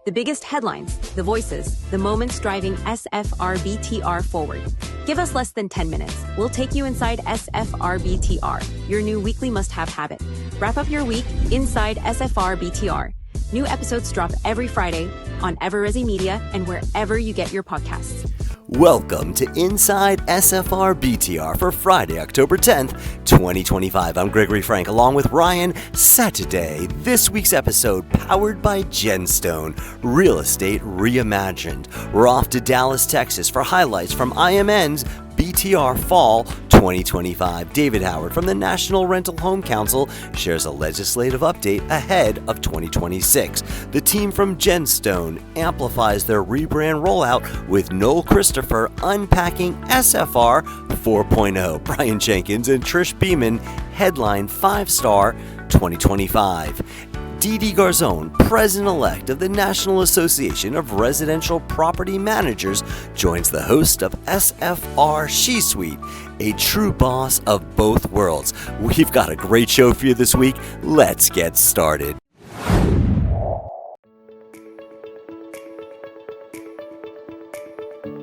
The biggest headlines, the voices, the moments driving SFR BTR forward. Give us less than 10 minutes. We'll take you inside SFR BTR, your new weekly must-have habit. Wrap up your week inside SFR BTR. New episodes drop every Friday on Everezi Media and wherever you get your podcasts. Welcome to Inside SFR BTR for Friday, October 10th, 2025. I'm Gregory Frank along with Ryan. Saturday, this week's episode powered by Genstone Real Estate Reimagined. We're off to Dallas, Texas for highlights from IMN's BTR Fall 2025. David Howard from the National Rental Home Council shares a legislative update ahead of 2026. The team from Genstone amplifies their rebrand rollout with Noel Christopher unpacking SFR 4.0. Bryan Jenkins and Trish Beeman headline 5-star 2025. Dee Garzone, President-elect of the National Association of Residential Property Managers, joins the host of SFR She-Suite, a true boss of both worlds. We've got a great show for you this week. Let's get started.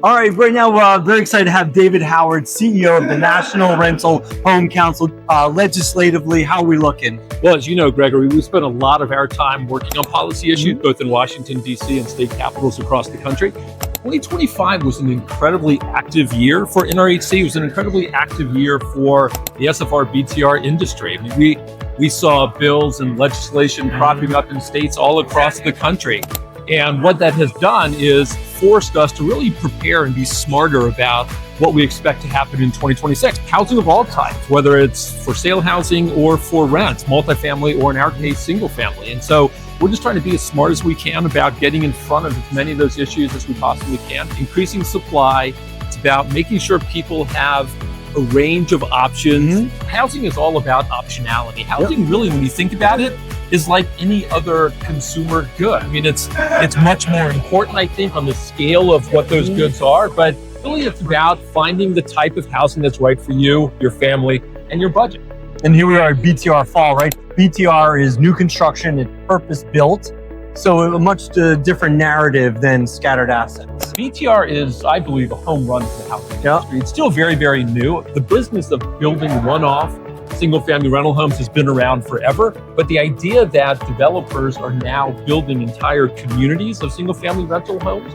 All right, right now we're very excited to have David Howard, CEO of the National Rental Home Council. Legislatively, how are we looking? Well, as you know, Gregory, we spent a lot of our time working on policy issues, both in Washington, D.C. and state capitals across the country. 2025 was an incredibly active year for NRHC. It was an incredibly active year for the SFR BTR industry. I mean, we saw bills and legislation cropping up in states all across the country. And what that has done is forced us to really prepare and be smarter about what we expect to happen in 2026. Housing of all types, whether it's for sale housing or for rent, multifamily or in our case, single family. And so we're just trying to be as smart as we can about getting in front of as many of those issues as we possibly can. Increasing supply. It's about making sure people have a range of options. Housing is all about optionality. Housing really, when you think about it, is like any other consumer good. I mean, it's much more important, I think, on the scale of what those goods are, but really it's about finding the type of housing that's right for you, your family, and your budget. And here we are at BTR Fall, right? BTR is new construction, it's purpose-built, so a much different narrative than scattered assets. BTR is, I believe, a home run for the housing industry. It's still very, very new. The business of building one-off single-family rental homes has been around forever, but the idea that developers are now building entire communities of single-family rental homes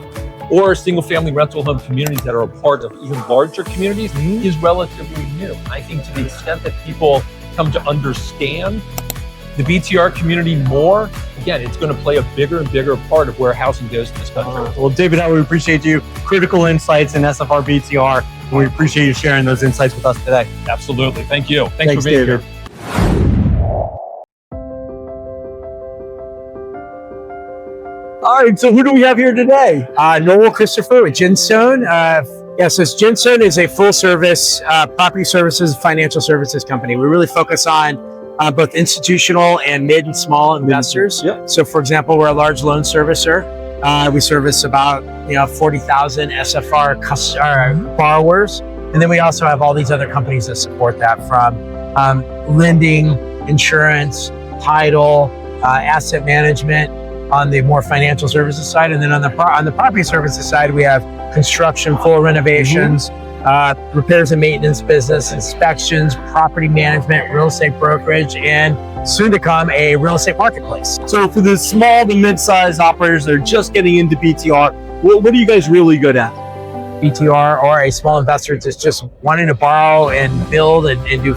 or single-family rental home communities that are a part of even larger communities is relatively new. I think to the extent that people come to understand the BTR community more, again, it's going to play a bigger and bigger part of where housing goes in this country. Well, David, we appreciate you. Critical insights in SFR BTR. And we appreciate you sharing those insights with us today. Absolutely. Thank you. Thanks for being David. here. All right, so who do we have here today? Noel Christopher with Genstone. So Genstone is a full-service property services, financial services company. We really focus on both institutional and mid and small investors. Yeah. So, for example, we're a large loan servicer. We service about 40,000 SFR borrowers, and then we also have all these other companies that support that, from lending, insurance, title, asset management on the more financial services side, and then on the property services side, we have construction, full renovations, repairs and maintenance business, inspections, property management, real estate brokerage, and soon to come a real estate marketplace. So for the small to mid-sized operators that are just getting into BTR, what are you guys really good at? BTR or a small investor that's just wanting to borrow and build and do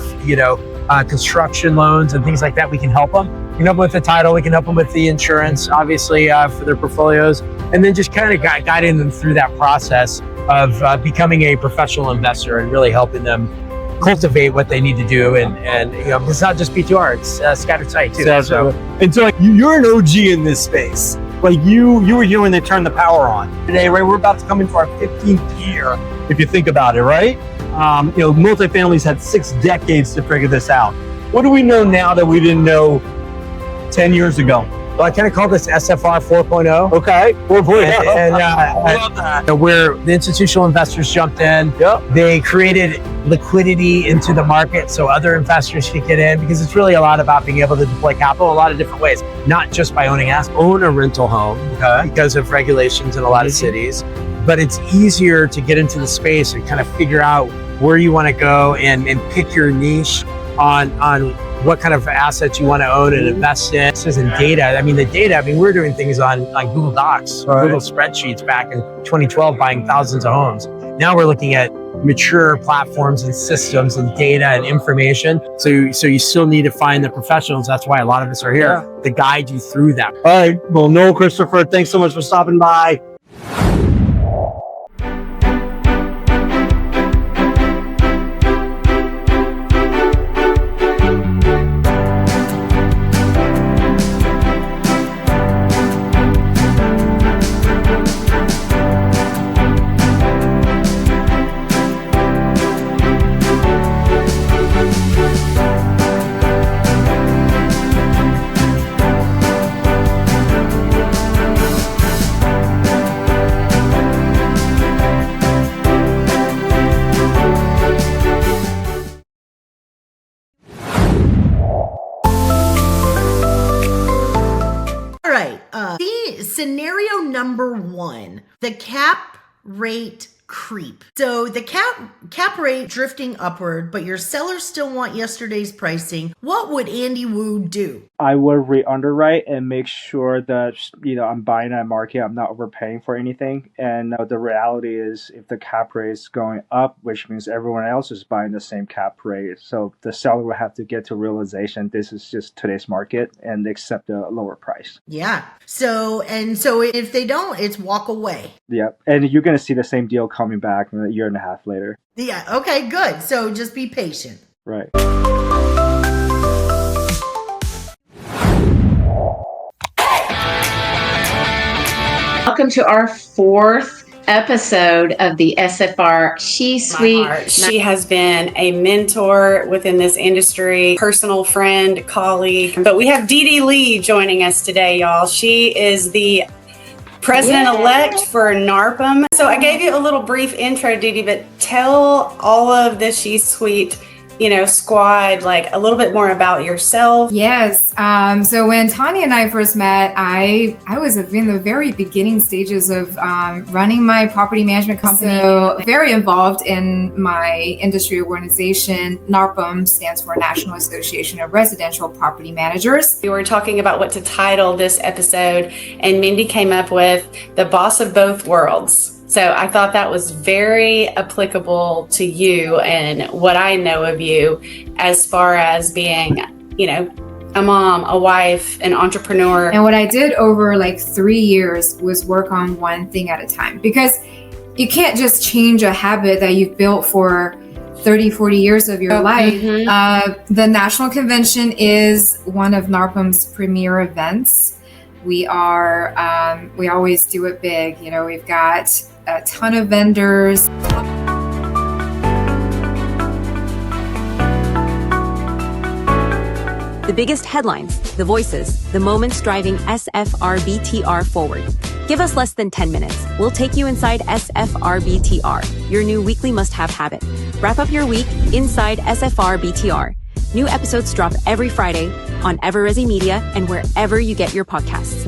construction loans and things like that, we can help them. We can help them with the title, we can help them with the insurance, obviously, for their portfolios, and then just kind of guiding them through that process of becoming a professional investor and really helping them cultivate what they need to do. And it's not just BTR, it's scattered site too. And so you're an OG in this space. Like you were here when they turned the power on. Today, right, we're about to come into our 15th year, if you think about it, right? Multifamilies had 6 decades to figure this out. What do we know now that we didn't know 10 years ago? Well, I kind of call this SFR 4.0. Okay, 4.0. I love that. Where the institutional investors jumped in. Yep. They created liquidity into the market so other investors could get in, because it's really a lot about being able to deploy capital a lot of different ways, not just by owning assets. Own a rental home because of regulations in a lot of cities, but it's easier to get into the space and kind of figure out where you want to go and pick your niche on what kind of assets you want to own and invest in. This isn't data. We're doing things on Google Docs, Google spreadsheets back in 2012, buying thousands of homes. Now we're looking at mature platforms and systems and data and information. So you still need to find the professionals. That's why a lot of us are here to guide you through that. All right. Well, Noel Christopher, thanks so much for stopping by. Scenario number 1, the cap rate creep. So the cap rate drifting upward, but your sellers still want yesterday's pricing. What would Andy Wu do? I would re-underwrite and make sure that, I'm buying at market, I'm not overpaying for anything. And the reality is, if the cap rate is going up, which means everyone else is buying the same cap rate, so the seller will have to get to realization this is just today's market and accept a lower price. Yeah. So if they don't, it's walk away. Yeah. And you're going to see the same deal coming back a year and a half later. Yeah. Okay, good. So just be patient. Right. Welcome to our 4th episode of the SFR She Suite. She has been a mentor within this industry, personal friend, colleague. But we have Dee Dee Lee joining us today, y'all. She is the president-elect for NARPM. So I gave you a little brief intro, Dee Dee, but tell all of the She Suite squad, like a little bit more about yourself. Yes. So when Tanya and I first met, I was in the very beginning stages of running my property management company. So very involved in my industry organization. NARPM stands for National Association of Residential Property Managers. We were talking about what to title this episode, and Mindy came up with The Boss of Both Worlds. So I thought that was very applicable to you and what I know of you as far as being, a mom, a wife, an entrepreneur. And what I did over 3 years was work on one thing at a time, because you can't just change a habit that you've built for 30, 40 years of your life. Mm-hmm. The National Convention is one of NARPM's premier events. We always do it big. We've got a ton of vendors. The biggest headlines, the voices, the moments driving SFR BTR forward. Give us less than 10 minutes. We'll take you inside SFR BTR, your new weekly must-have habit. Wrap up your week inside SFR BTR. New episodes drop every Friday on Everresi Media and wherever you get your podcasts.